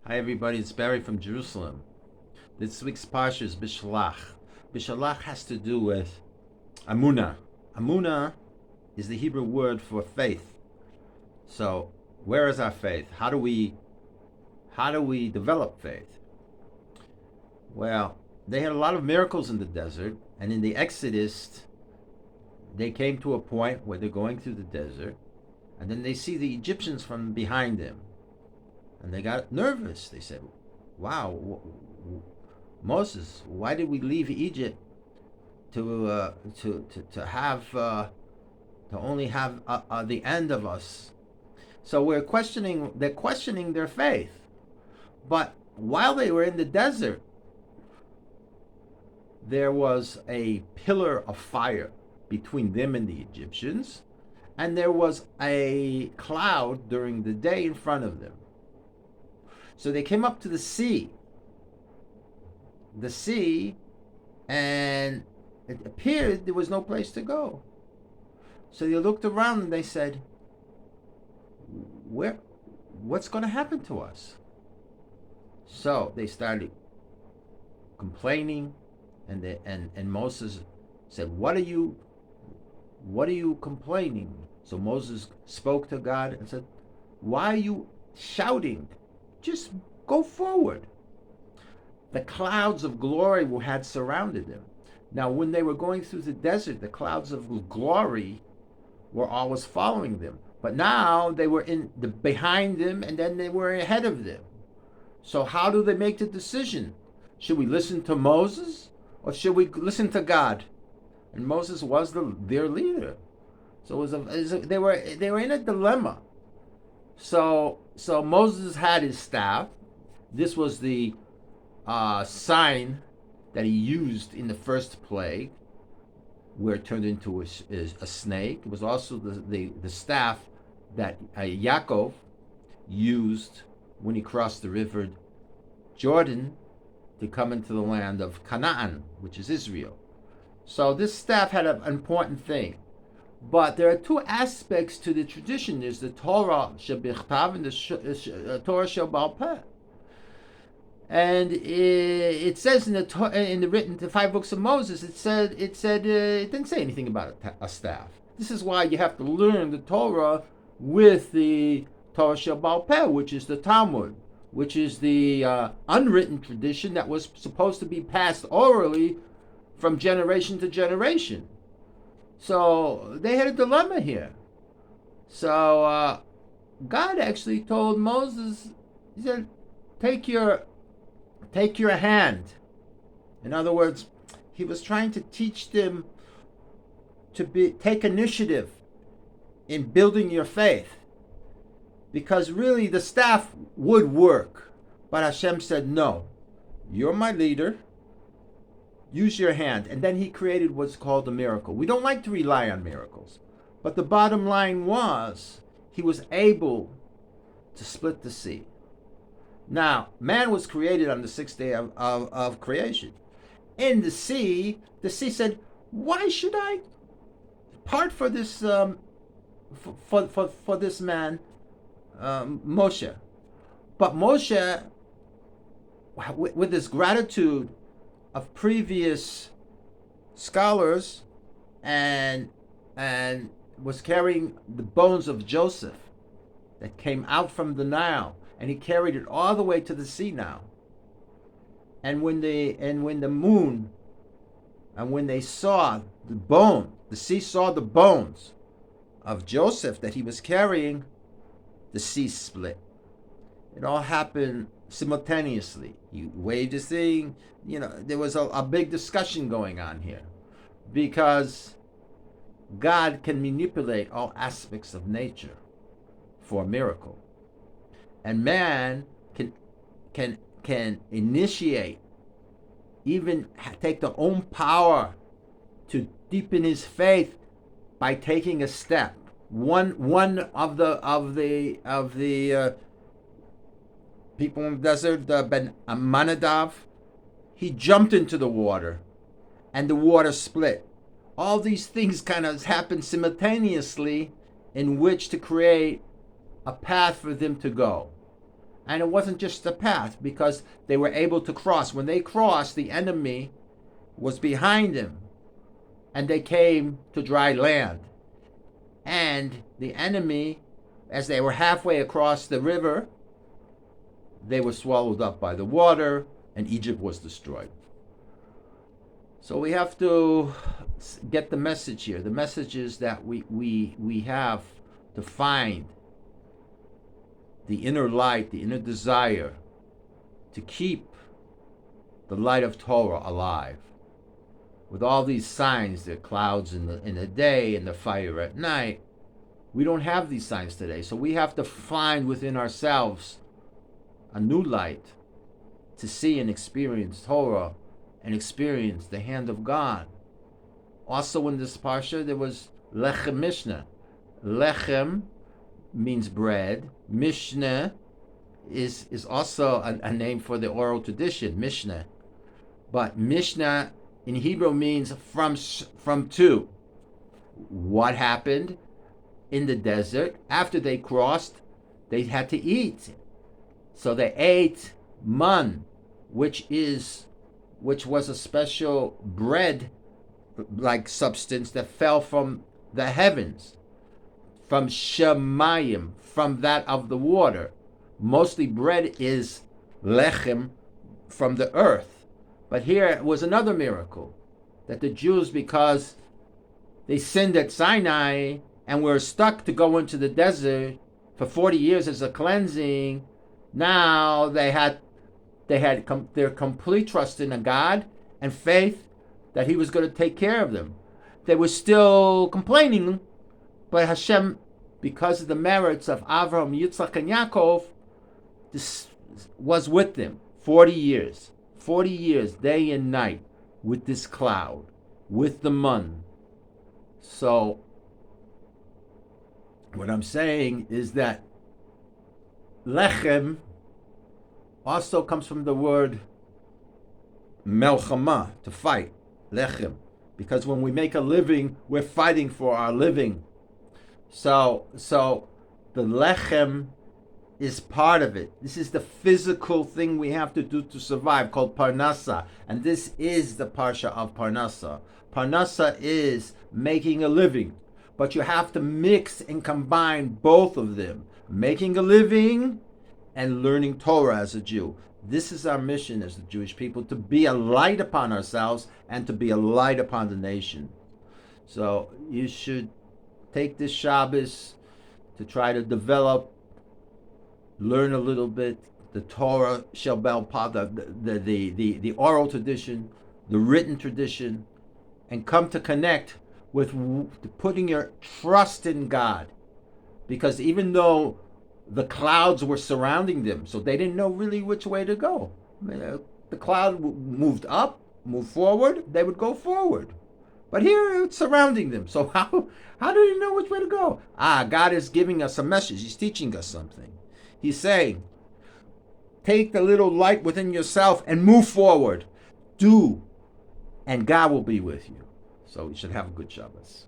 Hi everybody, it's Barry from Jerusalem. This week's parsha is Bishalach. Bishalach has to do with Amunah. Amunah is the Hebrew word for faith. So, where is our faith? How do we develop faith? Well, they had a lot of miracles in the desert, and in the Exodus, they came to a point where they're going through the desert, and then they see the Egyptians from behind them, and they got nervous. They said, "Wow, Moses, why did we leave Egypt to have to only have the end of us?" So they're questioning their faith. But while they were in the desert, there was a pillar of fire between them and the Egyptians, and there was a cloud during the day in front of them. So they came up to the sea, and it appeared there was no place to go. So they looked around and they said, what's going to happen to us? So they started complaining, and Moses said, what are you complaining? So Moses spoke to God and said, why are you shouting? Just go forward. The clouds of glory had surrounded them. Now, when they were going through the desert, the clouds of glory were always following them. But now they were behind them, and then they were ahead of them. So how do they make the decision? Should we listen to Moses, or should we listen to God? And Moses was their leader. So they were in a dilemma. So Moses had his staff. This was the sign that he used in the first plague, where it turned into a snake. It was also the staff that Yaakov used when he crossed the river Jordan to come into the land of Canaan, which is Israel. So this staff had an important thing. But there are two aspects to the tradition. There's the Torah Shebichtav and the Torah Shebal Peh. And it says in the 5 books of Moses, it didn't say anything about a staff. This is why you have to learn the Torah with the Torah Shebal Peh, which is the Talmud, which is the unwritten tradition that was supposed to be passed orally from generation to generation. So they had a dilemma here. So God actually told Moses, he said, take your hand. In other words, he was trying to teach them to take initiative in building your faith. Because really the staff would work. But Hashem said, no, you're my leader. Use your hand. And then he created what's called a miracle. We don't like to rely on miracles. But the bottom line was, he was able to split the sea. Now, man was created on the sixth day of creation. In the sea said, why should I part for this for this man, Moshe? But Moshe, with his gratitude of previous scholars, and was carrying the bones of Joseph that came out from the Nile, and he carried it all the way to the sea now. And when they saw the sea saw the bones of Joseph that he was carrying, the sea split. It all happened simultaneously. He waved his thing. There was a big discussion going on here, because God can manipulate all aspects of nature for a miracle, and man can initiate, even take their own power to deepen his faith by taking a step. One of the people in the desert, Ben Aminadav, he jumped into the water, and the water split. All these things kind of happened simultaneously, in which to create a path for them to go. And it wasn't just a path, because they were able to cross. When they crossed, the enemy was behind them, and they came to dry land. And the enemy, as they were halfway across the river, they were swallowed up by the water, and Egypt was destroyed. So we have to get the message here. The message is that we have to find the inner light, the inner desire to keep the light of Torah alive. With all these signs, the clouds in the day and the fire at night, we don't have these signs today. So we have to find within ourselves a new light to see and experience Torah and experience the hand of God. Also in this parsha, there was Lechem Mishnah. Lechem means bread. Mishnah is also a name for the oral tradition, Mishnah. But Mishnah in Hebrew means from two. What happened in the desert? After they crossed, they had to eat. So they ate man, which was a special bread-like substance that fell from the heavens, from Shemayim, from that of the water. Mostly bread is lechem, from the earth. But here was another miracle, that the Jews, because they sinned at Sinai and were stuck to go into the desert for 40 years as a cleansing, now they had their complete trust in a God and faith that He was going to take care of them. They were still complaining, but Hashem, because of the merits of Avraham, Yitzchak, and Yaakov, this was with them 40 years. 40 years, day and night, with this cloud, with the mun. So, what I'm saying is that lechem also comes from the word melchama, to fight, lechem. Because when we make a living, we're fighting for our living. So the lechem is part of it. This is the physical thing we have to do to survive, called parnasa. And this is the parsha of parnasa. Parnasa is making a living. But you have to mix and combine both of them. Making a living and learning Torah as a Jew. This is our mission as the Jewish people, to be a light upon ourselves and to be a light upon the nation. So you should take this Shabbos to try to develop, learn a little bit, the Torah Shel Bel Pah, the oral tradition, the written tradition, and come to connect with putting your trust in God. Because even though the clouds were surrounding them, so they didn't know really which way to go. The cloud moved up, moved forward, they would go forward. But here it's surrounding them. So how do you know which way to go? God is giving us a message. He's teaching us something. He's saying, take the little light within yourself and move forward. Do, and God will be with you. So you should have a good Shabbos.